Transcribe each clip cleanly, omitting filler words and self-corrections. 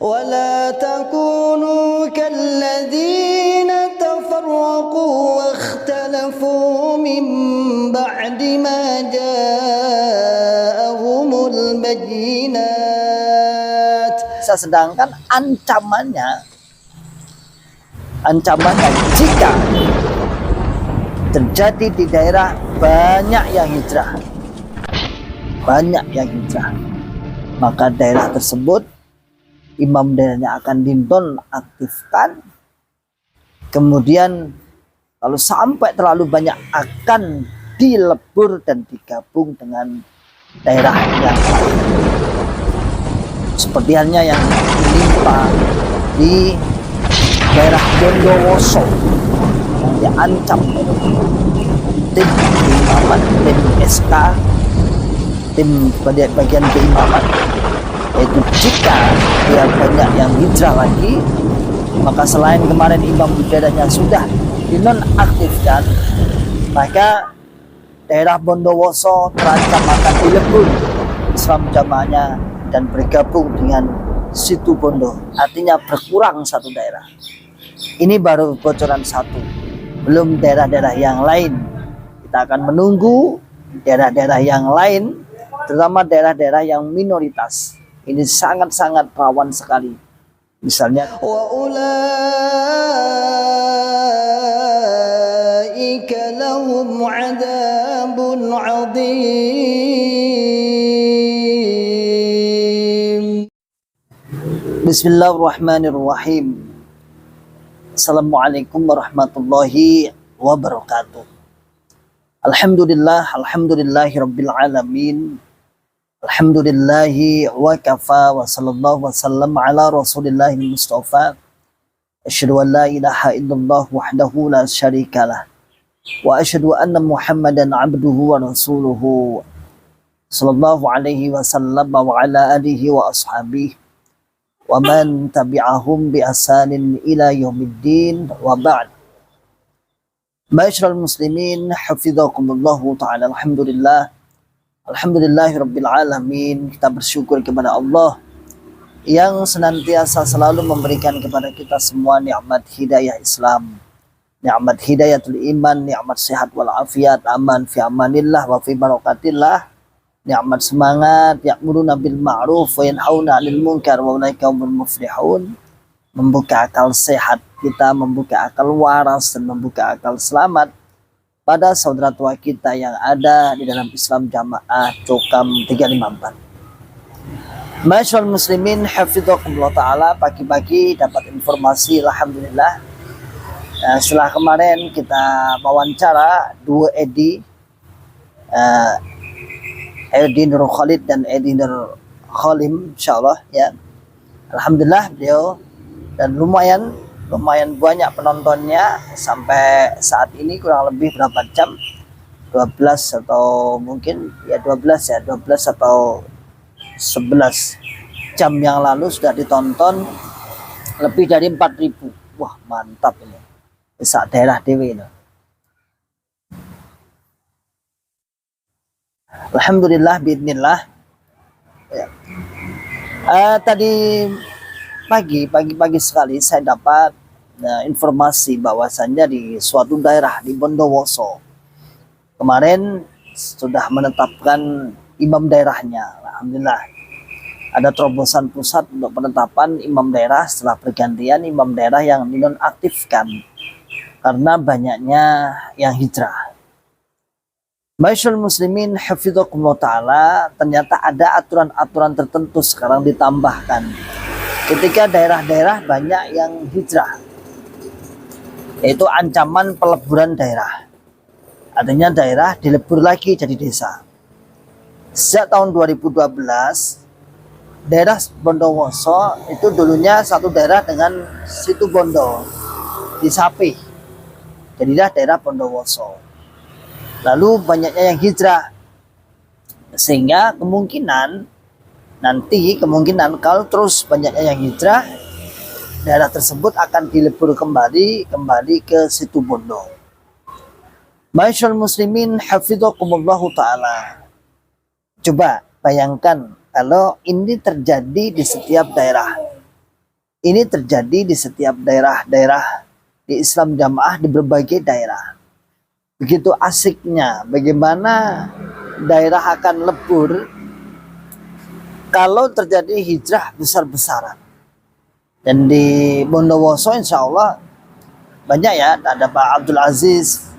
ولا تكونوا كالذين تفرقوا واختلفوا من بعد ما جاءهم البينات. Sedangkan ancamannya jika terjadi di daerah banyak yang hijrah, maka daerah tersebut imam daerahnya akan dinonaktifkan. Kemudian kalau sampai terlalu banyak akan dilebur dan digabung dengan daerah yang lain. Seperti halnya yang menimpa di daerah Bondowoso yang diancam tim keimaman, tim SK, tim bagian keimaman, yaitu jika dia banyak yang hijrah lagi, maka selain kemarin imam daerahnya sudah dinonaktifkan, maka daerah Bondowoso terancam akan dilebur Islam jamaahnya dan bergabung dengan Situ Bondo, artinya berkurang satu daerah. Ini baru bocoran satu, belum daerah-daerah yang lain. Kita akan menunggu daerah-daerah yang lain, terutama daerah-daerah yang minoritas. Ini sangat-sangat rawan sekali. Misalnya وَأُولَئِكَ لَهُمْ عَذَابٌ عَظِيمٌ. Bismillahirrahmanirrahim. Assalamualaikum warahmatullahi wabarakatuh. Alhamdulillahi rabbil alamin. Alhamdulillahi wa kafa wa sallallahu wasallam ala rasulillahil mustafa. Asyhadu an la ilaha illallah wahdahu la syarikalah. Wa asyhadu anna Muhammadan abduhu wa rasuluhu. Sallallahu alaihi wasallam wa ala alihi wa ashabihi wa man tabi'ahum bi ihsanin ila yaumiddin wa ba'd. Ma'asyiral muslimin, hafizakumullahu ta'ala. Alhamdulillahirabbil alamin. Kita bersyukur kepada Allah yang senantiasa selalu memberikan kepada kita semua nikmat hidayah Islam, nikmat hidayatul iman, nikmat sehat wal afiat, aman fi amanillah wa fi barakatillah, nikmat semangat, ya'muruna bil ma'ruf wa yanhauna 'anil munkar wa ulaika humul muflihun. Membuka akal sehat kita, membuka akal waras, dan membuka akal selamat pada saudara tua kita yang ada di dalam Islam Jamaah Cokam 354. Masyaallah muslimin, hafizakumullah ta'ala. Pagi-pagi dapat informasi, alhamdulillah. Setelah kemarin kita wawancara dua Edi, Edi Nur Khalid dan Edi Nur Khalim, insyaallah ya. Alhamdulillah beliau, dan lumayan banyak penontonnya sampai saat ini, kurang lebih berapa jam, 12 atau mungkin ya 12 atau 11 jam yang lalu sudah ditonton lebih dari 4.000. Wah, mantap ini. Bisa daerah dewi ini. Alhamdulillah biidznillah. Ya. Tadi pagi sekali saya dapat informasi bahwasannya di suatu daerah di Bondowoso kemarin sudah menetapkan imam daerahnya. Alhamdulillah, ada terobosan pusat untuk penetapan imam daerah setelah pergantian imam daerah yang dinonaktifkan karena banyaknya yang hijrah. Masyaallah muslimin, hafizakumullah ta'ala. Ternyata ada aturan-aturan tertentu sekarang ditambahkan ketika daerah-daerah banyak yang hijrah, yaitu ancaman peleburan daerah. Artinya daerah dilebur lagi jadi desa. Sejak tahun 2012, daerah Bondowoso itu dulunya satu daerah dengan Situ Bondo di Sapi, jadilah daerah Bondowoso. Lalu banyaknya yang hijrah, sehingga kemungkinan kalau terus banyaknya yang hijrah, daerah tersebut akan dilebur kembali ke Situ Bondo. Masyaallah muslimin, hafizakumullahu ta'ala. Coba bayangkan kalau ini terjadi di setiap daerah. ini terjadi di setiap daerah-daerah di Islam Jamaah di berbagai daerah. Begitu asiknya bagaimana daerah akan lebur kalau terjadi hijrah besar-besaran. Dan di Bondowoso insya Allah banyak ya, ada Pak Abdul Aziz,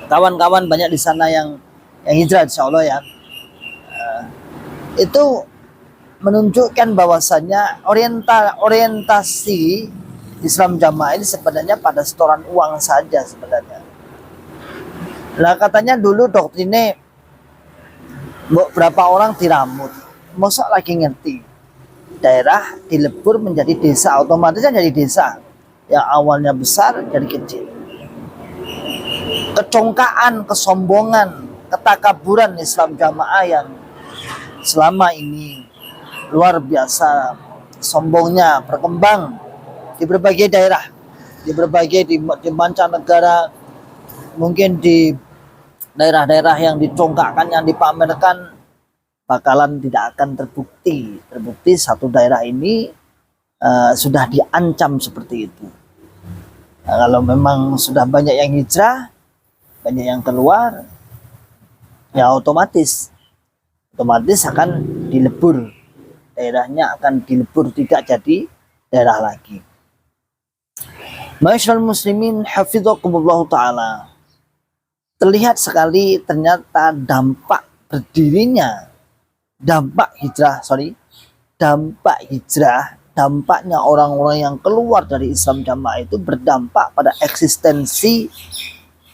kawan-kawan banyak di sana yang hijrah insya Allah ya. Itu menunjukkan bahwasannya orientasi Islam Jamaah ini sebenarnya pada setoran uang saja sebenarnya. Nah katanya dulu doktrinnya berapa orang diramut, mosok lagi ngerti daerah dilebur menjadi desa, otomatis kan jadi desa yang awalnya besar jadi kecil. Kecongkaan, kesombongan, ketakaburan Islam Jamaah yang selama ini luar biasa sombongnya berkembang di berbagai daerah, di mancanegara, mungkin di daerah-daerah yang dicongkakkan, yang dipamerkan, bakalan tidak akan terbukti satu daerah ini sudah diancam seperti itu. Nah, kalau memang sudah banyak yang hijrah, banyak yang keluar, ya otomatis akan dilebur, daerahnya akan dilebur, tidak jadi daerah lagi. Ma'asyiral muslimin hafizakumullah ta'ala, terlihat sekali ternyata dampak berdirinya dampaknya orang-orang yang keluar dari Islam Jamaah itu berdampak pada eksistensi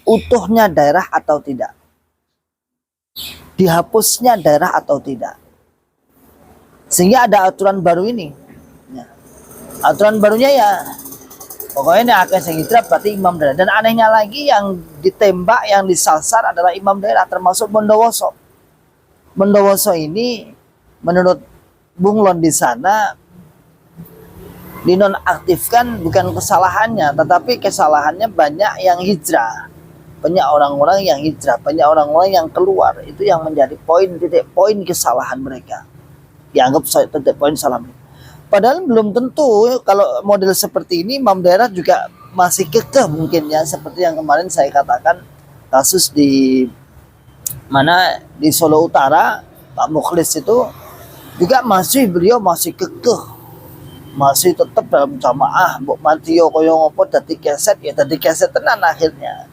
utuhnya daerah atau tidak, dihapusnya daerah atau tidak. Sehingga ada aturan baru ini ya. Aturan barunya ya pokoknya ini akan hijrah berarti imam daerah. Dan anehnya lagi, yang ditembak, yang disasar adalah imam daerah, termasuk Bondowoso. Bondowoso ini menurut Bung Lon di sana dinonaktifkan bukan kesalahannya, tetapi kesalahannya banyak yang hijrah, banyak orang-orang yang hijrah, banyak orang-orang yang keluar. Itu yang menjadi titik poin kesalahan mereka, dianggap titik poin salah. Padahal belum tentu. Kalau model seperti ini imam daerah juga masih kekeh mungkin ya, seperti yang kemarin saya katakan kasus di Solo Utara, Pak Mukhlis itu juga beliau masih kekeh, masih tetap dalam jamaah. Mbok Matio koyo ngopo dadi keset ya, dadi keset tenan akhirnya.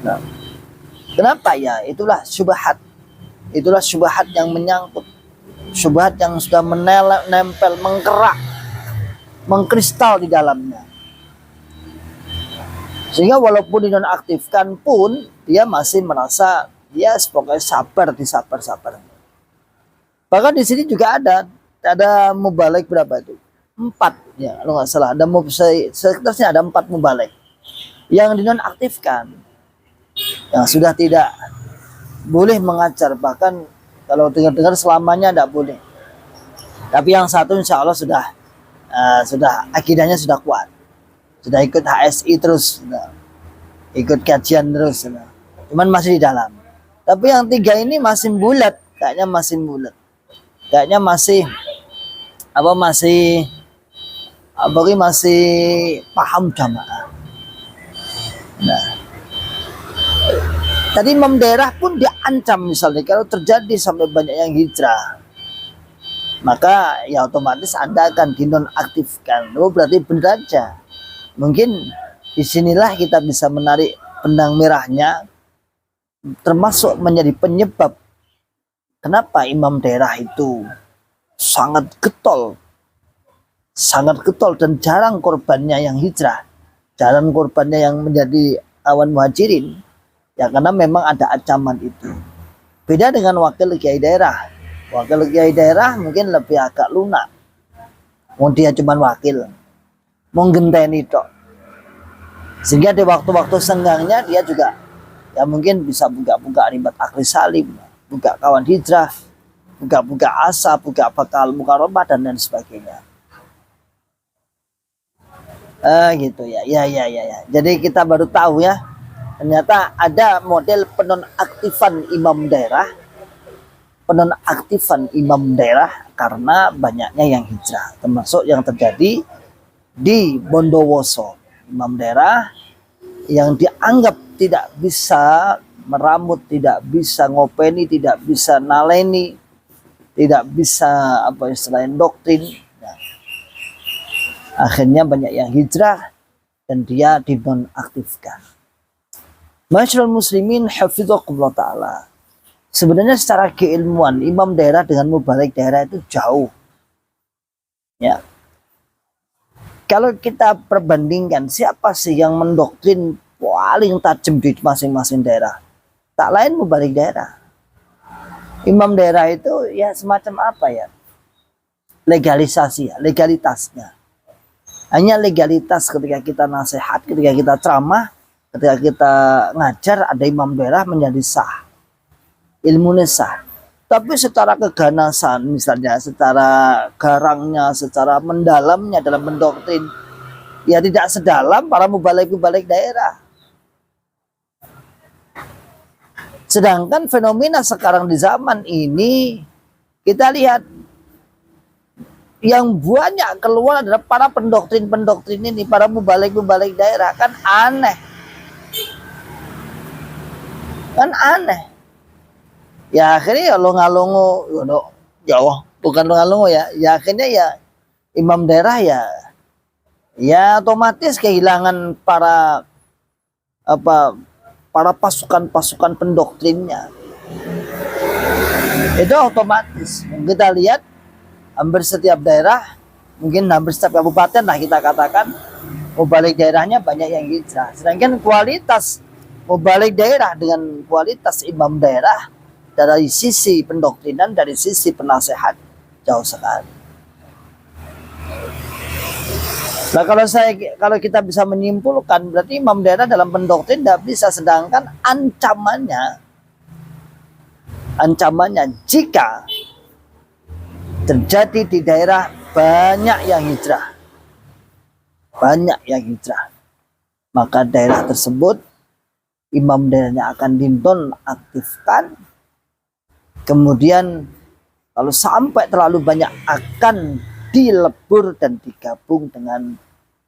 Nah, kenapa ya? Itulah syubhat yang menyangkut, syubhat yang sudah menempel, mengkerak, mengkristal di dalamnya. Sehingga walaupun dinonaktifkan pun dia masih merasa dia pokoknya disabar. Bahkan di sini juga ada mubalik berapa itu? 4 ya kalau nggak salah. Sekitarnya ada 4 mubalik yang dinonaktifkan, yang sudah tidak boleh mengajar, bahkan kalau dengar selamanya tidak boleh. Tapi yang satu insya Allah sudah akidahnya sudah kuat, sudah ikut HSI terus, ikut kajian terus, cuman masih di dalam. Tapi yang 3 ini masih bulat, kayaknya masih paham jamaah. Nah, tadi imam daerah pun diancam, misalnya kalau terjadi sampai banyak yang hijrah, maka ya otomatis Anda akan dinonaktifkan. Berarti benar aja. Mungkin disinilah kita bisa menarik benang merahnya, termasuk menjadi penyebab kenapa imam daerah itu sangat getol dan jarang korbannya yang hijrah, jarang korbannya yang menjadi awan muhajirin. Ya karena memang ada ancaman itu. Beda dengan wakil kiai daerah. Wakil kiai daerah mungkin lebih agak lunak. Mau dia cuma wakil, mau genteni tok. Sehingga di waktu-waktu senggangnya dia juga ya mungkin bisa buka-buka ribat akhir salim, buka kawan hijrah, buka asa, buka bakal mukaromah dan lain sebagainya. Gitu ya. Jadi kita baru tahu ya, ternyata ada model penonaktifan imam daerah penonaktifan imam daerah karena banyaknya yang hijrah, termasuk yang terjadi di Bondowoso. Imam daerah yang dianggap tidak bisa meramut, tidak bisa ngopeni, tidak bisa naleni, tidak bisa apa istilahnya doktrin. Nah, akhirnya banyak yang hijrah dan dia dinonaktifkan. Masyaallah muslimin hafizakumullah ta'ala. Sebenarnya secara keilmuan imam daerah dengan mubalik daerah itu jauh. Ya. Kalau kita perbandingkan siapa sih yang mendoktrin paling tajam di masing-masing daerah? Tak lain mubalik daerah. Imam daerah itu ya semacam apa ya? Legalisasi ya, legalitasnya. Hanya legalitas ketika kita nasihat, ketika kita ceramah, ketika kita ngajar ada imam daerah menjadi sah. Ilmu sah. Tapi secara keganasan misalnya, secara garangnya, secara mendalamnya dalam mendoktrin, ya tidak sedalam para mubalik-mubalik daerah. Sedangkan fenomena sekarang di zaman ini, kita lihat yang banyak keluar adalah para pendoktrin-pendoktrin ini, para mubalik-mubalik daerah. Kan aneh. Kan aneh. Ya akhirnya ya lo ngalongo, ya Allah, bukan lo ngalongo ya. Ya akhirnya ya imam daerah ya otomatis kehilangan para pasukan-pasukan pendoktrinnya. Itu otomatis. Kita lihat hampir setiap daerah, mungkin hampir setiap kabupaten lah kita katakan, mubalik daerahnya banyak yang hijrah. Sedangkan kualitas mubalik daerah dengan kualitas imam daerah dari sisi pendoktrinan, dari sisi penasehat jauh sekali. Nah kalau kita bisa menyimpulkan berarti imam daerah dalam pendoktrin tidak bisa, sedangkan ancamannya jika terjadi di daerah banyak yang hijrah, maka daerah tersebut imam daerahnya akan dinonaktifkan. Kemudian kalau sampai terlalu banyak akan dilebur dan digabung dengan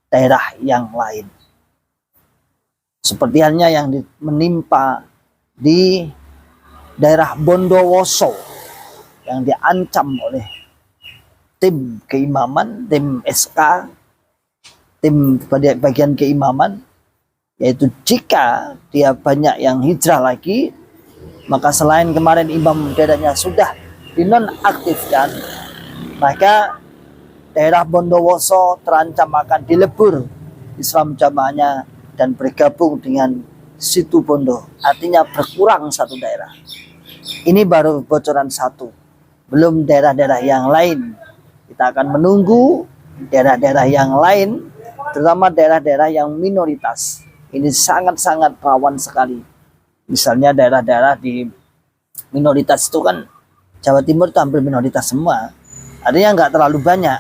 daerah yang lain. Seperti halnya yang menimpa di daerah Bondowoso yang diancam oleh tim keimaman, tim SK, tim bagian keimaman, yaitu jika dia banyak yang hijrah lagi, maka selain kemarin imam daerahnya sudah dinonaktifkan, maka daerah Bondowoso terancam akan dilebur Islam jamaahnya dan bergabung dengan Situ Bondo. Artinya berkurang satu daerah. Ini baru bocoran satu. Belum daerah-daerah yang lain. Kita akan menunggu daerah-daerah yang lain, terutama daerah-daerah yang minoritas. Ini sangat-sangat rawan sekali. Misalnya daerah-daerah di minoritas itu kan Jawa Timur itu hampir minoritas semua. Artinya nggak terlalu banyak.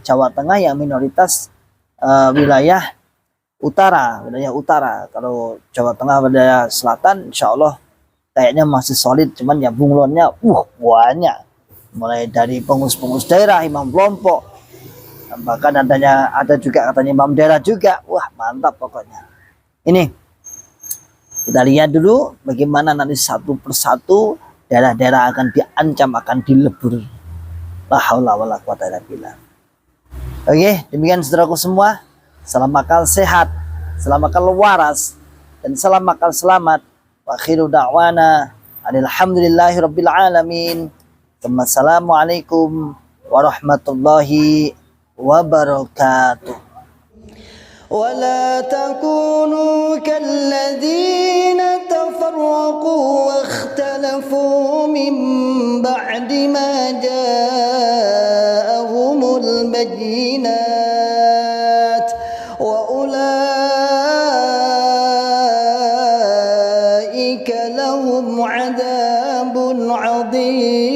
Jawa Tengah yang minoritas wilayah utara. Kalau Jawa Tengah wilayah selatan, insya Allah kayaknya masih solid. Cuman ya bunglonnya banyak. Mulai dari pengurus-pengurus daerah, imam kelompok, bahkan ada juga katanya imam daerah juga. Wah mantap pokoknya. Ini kita lihat dulu bagaimana nanti satu persatu daerah-daerah akan diancam, akan dilebur. La haula wala quwata illa billah. Oke, demikian saudaraku semua. Salam akal sehat, salam akal waras, dan salam akal selamat. Wa akhiru da'wana alhamdulillahi rabbil alamin. Wassalamualaikum warahmatullahi wabarakatuh. ولا تكونوا كالذين تفرقوا واختلفوا من بعد ما جاءهم البينات وأولئك لهم عذاب عظيم.